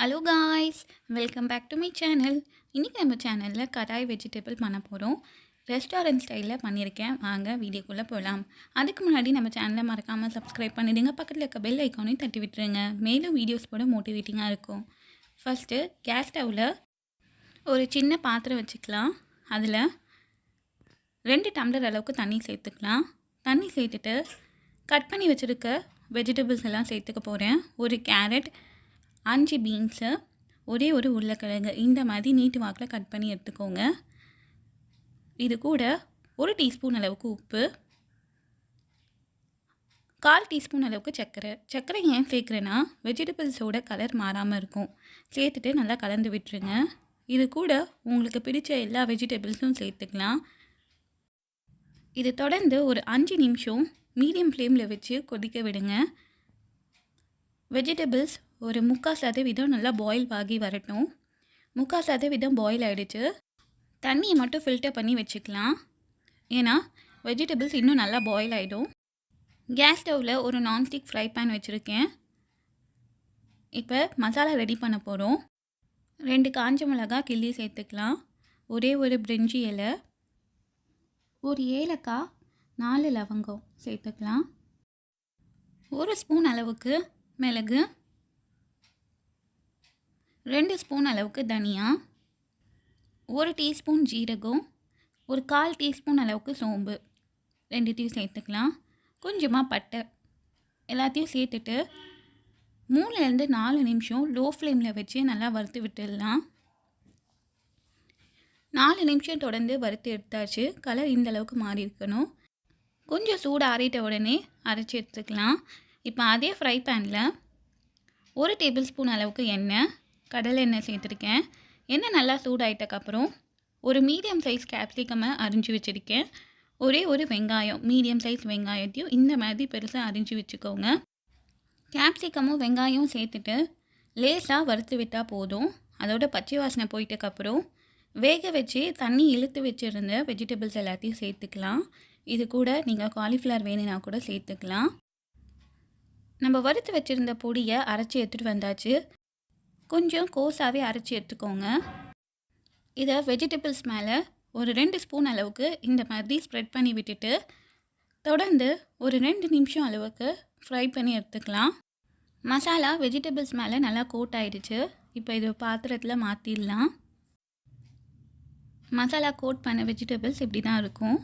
Hello guys, welcome back to my channel. இன்றைக்கி நம்ம சேனலில் கடாய் வெஜிடபிள் பண்ண போகிறோம். ரெஸ்டாரண்ட் ஸ்டைலில் பண்ணியிருக்கேன். வாங்க வீடியோக்குள்ளே போகலாம். அதுக்கு முன்னாடி நம்ம சேனலை மறக்காமல் சப்ஸ்கிரைப் பண்ணிவிடுங்க. பக்கத்தில் இருக்க பெல் ஐக்கானையும் தட்டி விட்டுருங்க. மேலும் வீடியோஸ் போட மோட்டிவேட்டிங்காக இருக்கும். ஃபஸ்ட்டு கேஸ் ஸ்டவ்வில் ஒரு சின்ன பாத்திரம் வச்சுக்கலாம். அதில் 2 டம்ளர் அளவுக்கு தண்ணி சேர்த்துக்கலாம். தண்ணி சேர்த்துட்டு கட் பண்ணி வச்சுருக்க வெஜிடபிள்ஸ் எல்லாம் சேர்த்துக்க போகிறேன். ஒரு கேரட், 5 பீன்ஸு, ஒரே ஒரு உருளைக்கிழங்கு இந்த மாதிரி நீட்டு வாக்கில் கட் பண்ணி எடுத்துக்கோங்க. இது கூட 1 டீஸ்பூன் அளவுக்கு உப்பு, 1/4 டீஸ்பூன் அளவுக்கு சர்க்கரை ஏன் சேர்க்குறேன்னா வெஜிடபிள்ஸோட கலர் மாறாமல் இருக்கும். சேர்த்துட்டு நல்லா கலந்து விட்டுருங்க. இது கூட உங்களுக்கு பிடிச்ச எல்லா வெஜிடபிள்ஸும் சேர்த்துக்கலாம். இது தொடர்ந்து ஒரு 5 நிமிஷம் மீடியம் ஃப்ளேமில் வச்சு கொதிக்க விடுங்க. வெஜிடபிள்ஸ் ஒரு 3/4% நல்லா பாயில் ஆகி வரட்டும். 3/4% பாயில் ஆகிடுச்சு. தண்ணியை மட்டும் ஃபில்டர் பண்ணி வச்சுக்கலாம். ஏன்னா வெஜிடபிள்ஸ் இன்னும் நல்லா பாயில் ஆகிடும். கேஸ் ஸ்டவ்வில் ஒரு நான்ஸ்டிக் ஃப்ரை பேன் வச்சுருக்கேன். இப்போ மசாலா ரெடி பண்ண போகிறோம். 2 காஞ்ச மிளகாய் கிள்ளி சேர்த்துக்கலாம். ஒரே ஒரு பிரிஞ்சி இலை, ஒரு ஏலக்காய், 4 லவங்கம் சேர்த்துக்கலாம். 1 ஸ்பூன் அளவுக்கு மிளகு, 2 ஸ்பூன் அளவுக்கு தனியா, 1 டீஸ்பூன் ஜீரகம், ஒரு 1/4 டீஸ்பூன் அளவுக்கு சோம்பு ரெண்டுத்தையும் சேர்த்துக்கலாம். கொஞ்சமாக பட்டை எல்லாத்தையும் சேர்த்துட்டு 3லேருந்து 4 நிமிஷம் லோ ஃப்ளேமில் வச்சு நல்லா வறுத்து விட்டுடலாம். 4 நிமிஷம் தொடர்ந்து வறுத்து எடுத்தாச்சு. கலர் இந்த அளவுக்கு மாறி இருக்கணும். கொஞ்சம் சூடு ஆறிட்ட உடனே அரைச்சி எடுத்துக்கலாம். இப்போ அதே ஃப்ரை பேனில் 1 டேபிள் ஸ்பூன் அளவுக்கு எண்ணெய், கடலை எண்ணெய் சேர்த்துருக்கேன். எண்ணெய் நல்லா சூடாயிட்டக்கப்புறம் ஒரு மீடியம் சைஸ் கேப்சிகமை அரிஞ்சு வச்சுருக்கேன். ஒரே ஒரு வெங்காயம், மீடியம் சைஸ் வெங்காயத்தையும் இந்த மாதிரி பெருசாக அரிஞ்சு வச்சுக்கோங்க. கேப்சிகமும் வெங்காயம் சேர்த்துட்டு லேசாக வறுத்து விட்டால் போதும். அதோட பச்சை வாசனை போயிட்டக்கப்புறம் வேக வச்சு தண்ணி இழுத்து வச்சுருந்த வெஜிடபிள்ஸ் எல்லாத்தையும் சேர்த்துக்கலாம். இது கூட நீங்கள் காலிஃப்ளவர் வேணும்னா கூட சேர்த்துக்கலாம். நம்ம வறுத்து வச்சுருந்த பொடியை அரைச்சி எடுத்துகிட்டு வந்தாச்சு. கொஞ்சம் கோஸாகவே அரைச்சி எடுத்துக்கோங்க. இதை வெஜிடபிள்ஸ் மேலே ஒரு 2 ஸ்பூன் அளவுக்கு இந்த மாதிரி ஸ்ப்ரெட் பண்ணி விட்டுட்டு தொடர்ந்து ஒரு 2 நிமிஷம் அளவுக்கு ஃப்ரை பண்ணி எடுத்துக்கலாம். மசாலா வெஜிடபிள்ஸ் மேலே நல்லா கோட் ஆகிடுச்சு. இப்போ இது பாத்திரத்தில் மாற்றிடலாம். மசாலா கோட் பண்ண வெஜிடபிள்ஸ் இப்படி தான் இருக்கும்.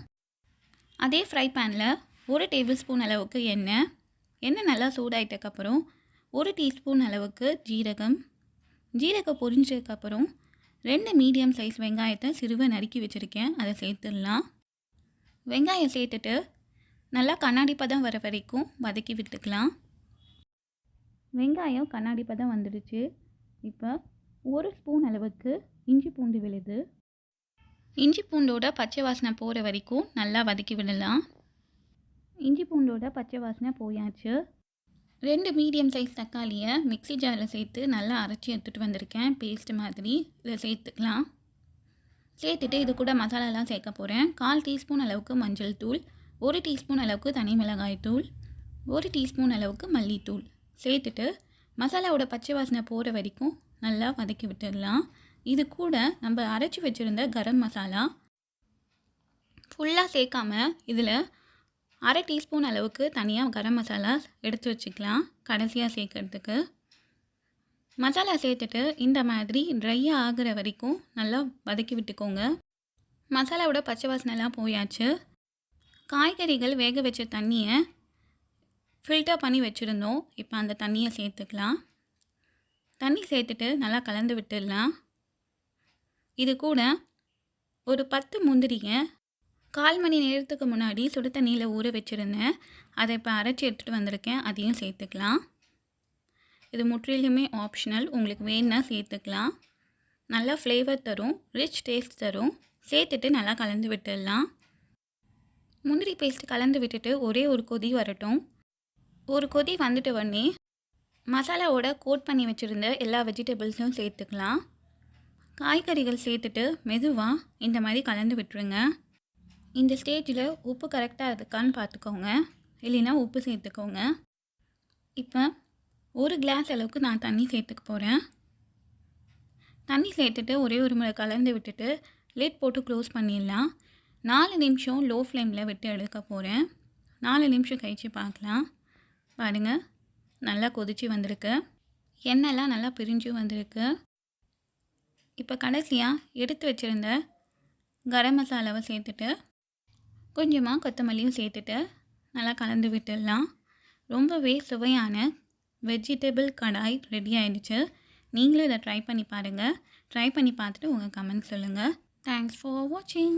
அதே ஃப்ரை பேனில் 1 டேபிள் ஸ்பூன் அளவுக்கு எண்ணெய் நல்லா சூடாயிட்டக்கப்புறம் 1 டீஸ்பூன் அளவுக்கு ஜீரகம் பொரிஞ்சதுக்கப்புறம் 2 மீடியம் சைஸ் வெங்காயத்தை சிறுவை நறுக்கி வச்சுருக்கேன். அதை சேர்த்துடலாம். வெங்காயம் சேர்த்துட்டு நல்லா கண்ணாடி பதம் வர வரைக்கும் வதக்கி விட்டுக்கலாம். வெங்காயம் கண்ணாடி பதம் வந்துடுச்சு. இப்போ 1 ஸ்பூன் அளவுக்கு இஞ்சி பூண்டு விழுது, இஞ்சி பூண்டோட பச்சை வாசனை போகிற வரைக்கும் நல்லா வதக்கி விடலாம். இஞ்சி பூண்டோட பச்சை வாசனை போயாச்சு. 2 மீடியம் சைஸ் தக்காளியை மிக்ஸி ஜாரில் சேர்த்து நல்லா அரைச்சி எடுத்துகிட்டு வந்திருக்கேன். பேஸ்ட் மாதிரி இதை சேர்த்துக்கலாம். சேர்த்துட்டு இது கூட மசாலாலாம் சேர்க்க போகிறேன். 1/4 டீஸ்பூன் அளவுக்கு மஞ்சள் தூள், 1 டீஸ்பூன் அளவுக்கு தனி மிளகாய் தூள், 1 டீஸ்பூன் அளவுக்கு மல்லித்தூள் சேர்த்துட்டு மசாலாவோட பச்சை வாசனை போகிற வரைக்கும் நல்லா வதக்கி விட்டுடலாம். இது கூட நம்ம அரைச்சி வச்சுருந்த கரம் மசாலா ஃபுல்லாக சேர்க்காம இதில் 1/2 டீஸ்பூன் அளவுக்கு தனியாக கரம் மசாலா எடுத்து வச்சுக்கலாம் கடைசியாக சேர்க்கறதுக்கு. மசாலா சேர்த்துட்டு இந்த மாதிரி ட்ரையாக ஆகிற வரைக்கும் நல்லா வதக்கி விட்டுக்கோங்க. மசாலாவோட பச்சை வாசனைலாம் போயாச்சு. காய்கறிகள் வேக வச்ச தண்ணியை ஃபில்டர் பண்ணி வச்சுருந்தோம். இப்போ அந்த தண்ணியை சேர்த்துக்கலாம். தண்ணி சேர்த்துட்டு நல்லா கலந்து விட்டுடலாம். இது கூட ஒரு 10 முந்திரியை 1/4 மணி நேரத்துக்கு முன்னாடி சுடு தண்ணியில் ஊற வச்சுருந்தேன். அதை இப்போ அரைச்சி எடுத்துகிட்டு வந்திருக்கேன். அதையும் சேர்த்துக்கலாம். இது முற்றிலுமே ஆப்ஷனல், உங்களுக்கு வேணுன்னா சேர்த்துக்கலாம். நல்லா ஃப்ளேவர் தரும், ரிச் டேஸ்ட் தரும். சேர்த்துட்டு நல்லா கலந்து விட்டுடலாம். முந்திரி பேஸ்ட் கலந்து விட்டுட்டு ஒரே ஒரு கொதி வரட்டும். ஒரு கொதி வந்துட்டு உடனே மசாலாவோட கோட் பண்ணி வச்சுருந்த எல்லா வெஜிடபிள்ஸும் சேர்த்துக்கலாம். காய்கறிகள் சேர்த்துட்டு மெதுவாக இந்த மாதிரி கலந்து விட்டுருங்க. இந்த ஸ்டேஜில் உப்பு கரெக்டாக இருக்கான்னு பார்த்துக்கோங்க, இல்லைன்னா உப்பு சேர்த்துக்கோங்க. இப்போ 1 கிளாஸ் அளவுக்கு நான் தண்ணி சேர்த்துக்க போகிறேன். தண்ணி சேர்த்துட்டு ஒரே ஒரு முறை கலந்து விட்டுட்டு லிட் போட்டு க்ளோஸ் பண்ணிடலாம். 4 நிமிஷம் லோ ஃப்ளேமில் விட்டு எடுக்க போகிறேன். 4 நிமிஷம் கழித்து பார்க்கலாம். பாருங்கள், நல்லா கொதித்து வந்திருக்கு. எண்ணெய்லாம் நல்லா பிரிஞ்சு வந்திருக்கு. இப்போ கடைசியாக எடுத்து வச்சுருந்த கரம் மசாலாவை சேர்த்துட்டு கொஞ்சமாக கொத்தமல்லியும் சேர்த்துட்டு நல்லா கலந்து விட்டுடலாம். ரொம்பவே சுவையான வெஜிடபிள் கடாய் ரெடி ஆகிடுச்சு. நீங்களும் இதை ட்ரை பண்ணி பாருங்கள். ட்ரை பண்ணி பார்த்துட்டு உங்கள் கமெண்ட் சொல்லுங்கள். தேங்க்ஸ் ஃபார் வாட்சிங்.